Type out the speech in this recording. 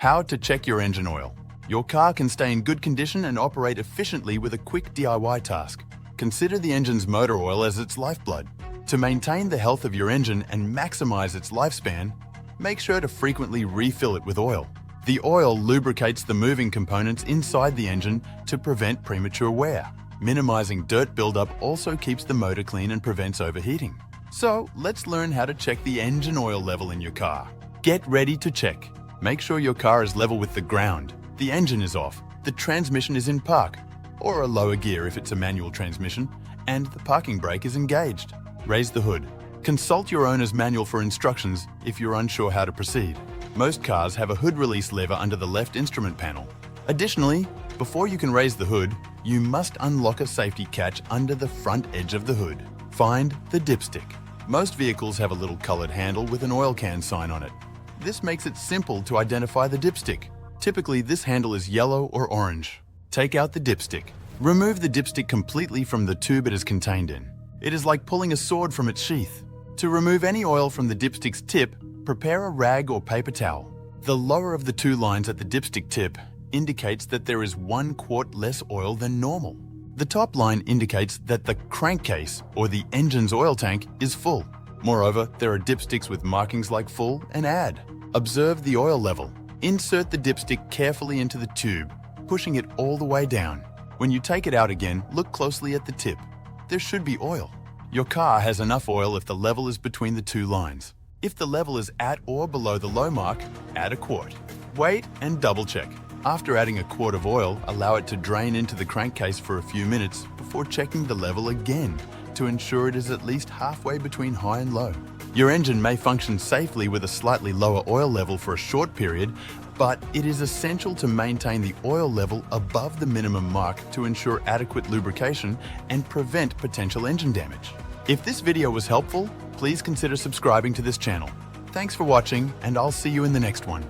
How to check your engine oil. Your car can stay in good condition and operate efficiently with a quick DIY task. Consider the engine's motor oil as its lifeblood. To maintain the health of your engine and maximize its lifespan, make sure to frequently refill it with oil. The oil lubricates the moving components inside the engine to prevent premature wear. Minimizing dirt buildup also keeps the motor clean and prevents overheating. So, let's learn how to check the engine oil level in your car. Get ready to check. Make sure your car is level with the ground, the engine is off, the transmission is in park, or a lower gear if it's a manual transmission, and the parking brake is engaged. Raise the hood. Consult your owner's manual for instructions if you're unsure how to proceed. Most cars have a hood release lever under the left instrument panel. Additionally, before you can raise the hood, you must unlock a safety catch under the front edge of the hood. Find the dipstick. Most vehicles have a little colored handle with an oil can sign on it. This makes it simple to identify the dipstick. Typically, this handle is yellow or orange. Take out the dipstick. Remove the dipstick completely from the tube it is contained in. It is like pulling a sword from its sheath. To remove any oil from the dipstick's tip, prepare a rag or paper towel. The lower of the two lines at the dipstick tip indicates that there is 1 quart less oil than normal. The top line indicates that the crankcase, or the engine's oil tank, is full. Moreover, there are dipsticks with markings like full and add. Observe the oil level. Insert the dipstick carefully into the tube, pushing it all the way down. When you take it out again, look closely at the tip. There should be oil. Your car has enough oil if the level is between the two lines. If the level is at or below the low mark, add a quart. Wait and double check. After adding a quart of oil, allow it to drain into the crankcase for a few minutes before checking the level again to ensure it is at least halfway between high and low. Your engine may function safely with a slightly lower oil level for a short period, but it is essential to maintain the oil level above the minimum mark to ensure adequate lubrication and prevent potential engine damage. If this video was helpful, please consider subscribing to this channel. Thanks for watching, and I'll see you in the next one.